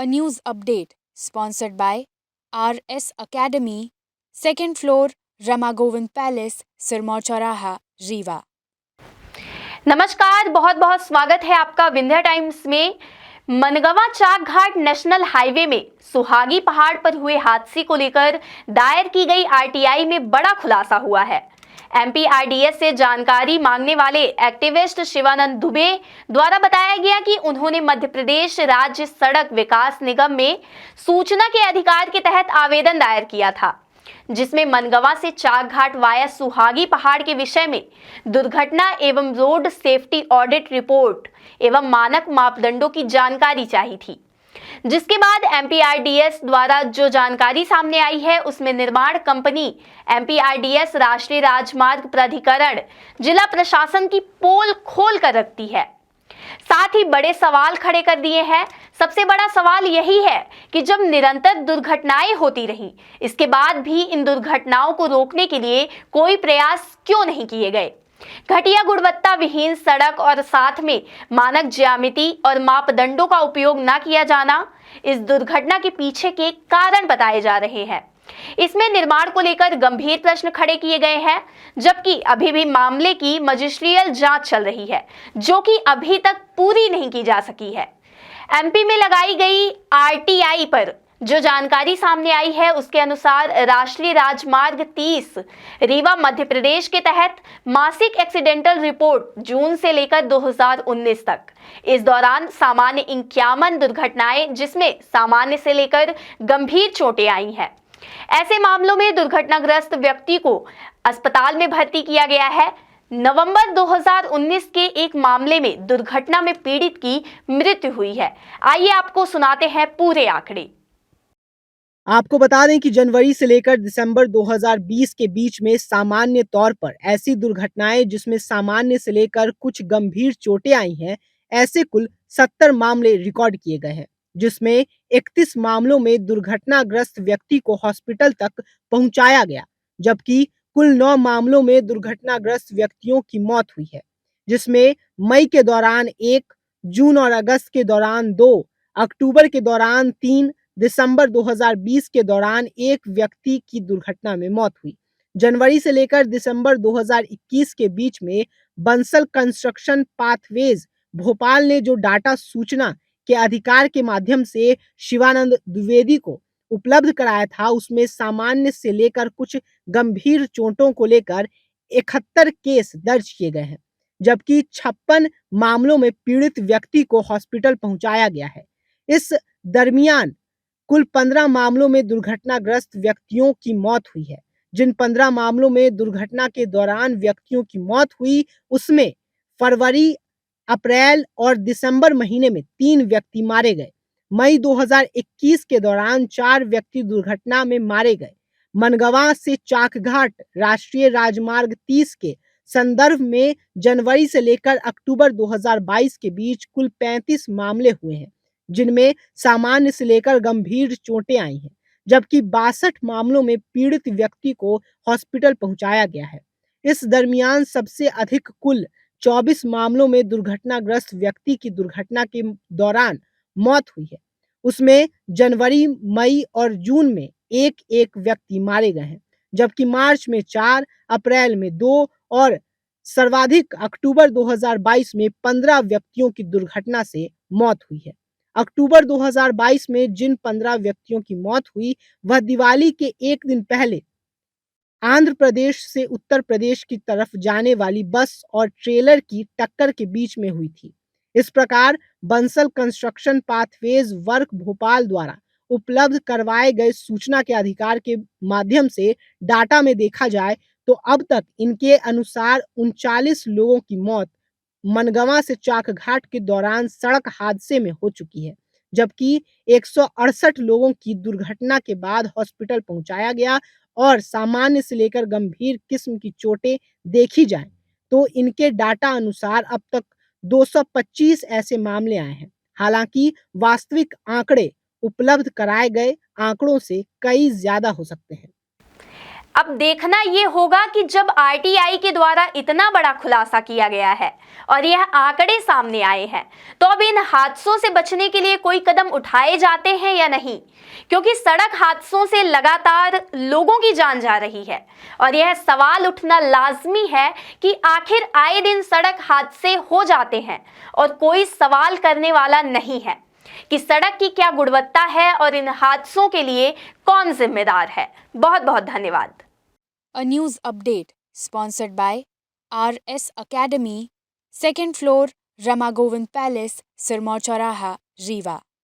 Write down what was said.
a news update sponsored by RS Academy, second floor, Rama Govind Palace, Sirmaur Chauraha, Rewa. नमस्कार, बहुत बहुत स्वागत है आपका विंध्या टाइम्स में। मनगवा चाक घाट नेशनल हाईवे में सुहागी पहाड़ पर हुए हादसे को लेकर दायर की गई आरटीआई में बड़ा खुलासा हुआ है। एमपीआरडीएस से जानकारी मांगने वाले एक्टिविस्ट शिवानंद दुबे द्वारा बताया गया कि उन्होंने मध्य प्रदेश राज्य सड़क विकास निगम में सूचना के अधिकार के तहत आवेदन दायर किया था, जिसमें मनगवा से चाक घाट वाया सुहागी पहाड़ के विषय में दुर्घटना एवं रोड सेफ्टी ऑडिट रिपोर्ट एवं मानक मापदंडों की जानकारी चाहिए थी। जिसके बाद एमपीआरडीएस द्वारा जो जानकारी सामने आई है उसमें निर्माण कंपनी एमपीआरडीएस राष्ट्रीय राजमार्ग प्राधिकरण जिला प्रशासन की पोल खोल कर रखती है। साथ ही बड़े सवाल खड़े कर दिए हैं। सबसे बड़ा सवाल यही है कि जब निरंतर दुर्घटनाएं होती रहीं, इसके बाद भी इन दुर्घटनाओं को रोकने के लिए कोई प्रयास क्यों नहीं किए गए। घटिया गुणवत्ता विहीन सड़क और साथ में मानक ज्यामिति और मापदंडों का उपयोग न किया जाना इस दुर्घटना के पीछे के कारण बताए जा रहे हैं। इसमें निर्माण को लेकर गंभीर प्रश्न खड़े किए गए हैं, जबकि अभी भी मामले की मजिस्ट्रियल जांच चल रही है, जो कि अभी तक पूरी नहीं की जा सकी है। एमपी में लगाई गई आरटीआई पर जो जानकारी सामने आई है उसके अनुसार राष्ट्रीय राजमार्ग 30 रीवा मध्य प्रदेश के तहत मासिक एक्सीडेंटल रिपोर्ट जून से लेकर 2019 तक, इस दौरान सामान्य 51 दुर्घटनाएं, जिसमें सामान्य से लेकर गंभीर चोटें आई हैं। ऐसे मामलों में दुर्घटनाग्रस्त व्यक्ति को अस्पताल में भर्ती किया गया है। नवंबर 2019 के एक मामले में दुर्घटना में पीड़ित की मृत्यु हुई है। आइए आपको सुनाते हैं पूरे आंकड़े। आपको बता दें कि जनवरी से लेकर दिसंबर 2020 के बीच में सामान्य तौर पर ऐसी दुर्घटनाएं जिसमें सामान्य से लेकर कुछ गंभीर चोटें आई हैं, ऐसे कुल 70 मामले रिकॉर्ड किए गए हैं, जिसमें 31 मामलों में दुर्घटनाग्रस्त व्यक्ति को हॉस्पिटल तक पहुंचाया गया, जबकि कुल 9 मामलों में दुर्घटनाग्रस्त व्यक्तियों की मौत हुई है, जिसमें मई के दौरान 1, जून और अगस्त के दौरान 2, अक्टूबर के दौरान 3, दिसंबर 2020 के दौरान एक व्यक्ति की दुर्घटना में मौत हुई। जनवरी से लेकर दिसंबर 2021 के बीच में बंसल कंस्ट्रक्शन पाथवेज भोपाल ने जो डाटा सूचना के अधिकार के माध्यम से शिवानंद द्विवेदी को उपलब्ध कराया था, उसमें सामान्य से लेकर कुछ गंभीर चोटों को लेकर 71 केस दर्ज किए गए हैं, जबकि 56 मामलों में पीड़ित व्यक्ति को हॉस्पिटल पहुंचाया गया है। इस दरमियान कुल 15 मामलों में दुर्घटनाग्रस्त व्यक्तियों की मौत हुई है। जिन 15 मामलों में दुर्घटना के दौरान व्यक्तियों की मौत हुई, उसमें फरवरी, अप्रैल और दिसंबर महीने में 3 व्यक्ति मारे गए। मई 2021 के दौरान 4 व्यक्ति दुर्घटना में मारे गए। मनगवा से चाकघाट राष्ट्रीय राजमार्ग 30 के संदर्भ में जनवरी से लेकर अक्टूबर 2022 के बीच कुल 35 मामले हुए हैं, जिनमें सामान्य से लेकर गंभीर चोटें आई हैं, जबकि 62 मामलों में पीड़ित व्यक्ति को हॉस्पिटल पहुंचाया गया है। इस दरमियान सबसे अधिक कुल 24 मामलों में दुर्घटनाग्रस्त व्यक्ति की दुर्घटना के दौरान मौत हुई है। उसमें जनवरी, मई और जून में एक एक व्यक्ति मारे गए हैं, जबकि मार्च में 4, अप्रैल में 2 और सर्वाधिक अक्टूबर 2022 में 15 व्यक्तियों की दुर्घटना से मौत हुई है। अक्टूबर 2022 में जिन 15 व्यक्तियों की मौत हुई, वह दिवाली के एक दिन पहले आंध्र प्रदेश से उत्तर प्रदेश की तरफ जाने वाली बस और ट्रेलर की टक्कर के बीच में हुई थी। इस प्रकार Bansal construction pathways work Bhopal द्वारा उपलब्ध करवाए गए सूचना के अधिकार के माध्यम से डाटा में देखा जाए तो अब तक इनके अनुसार 39 लोगों की मौत मनगवा से चाकघाट के दौरान सड़क हादसे में हो चुकी है, जबकि 168 लोगों की दुर्घटना के बाद हॉस्पिटल पहुंचाया गया और सामान्य से लेकर गंभीर किस्म की चोटें देखी जाएं तो इनके डाटा अनुसार अब तक 225 ऐसे मामले आए हैं। हालांकि वास्तविक आंकड़े उपलब्ध कराए गए आंकड़ों से कई ज्यादा हो सकते हैं। अब देखना ये होगा कि जब आरटीआई के द्वारा इतना बड़ा खुलासा किया गया है और यह आंकड़े सामने आए हैं, तो अब इन हादसों से बचने के लिए कोई कदम उठाए जाते हैं या नहीं, क्योंकि सड़क हादसों से लगातार लोगों की जान जा रही है और यह सवाल उठना लाजमी है कि आखिर आए दिन सड़क हादसे हो जाते हैं और कोई सवाल करने वाला नहीं है कि सड़क की क्या गुणवत्ता है और इन हादसों के लिए कौन जिम्मेदार है। बहुत बहुत धन्यवाद। A news update sponsored by RS Academy, second floor, Rama Govind Palace, Sirmaur Chauraha, Rewa.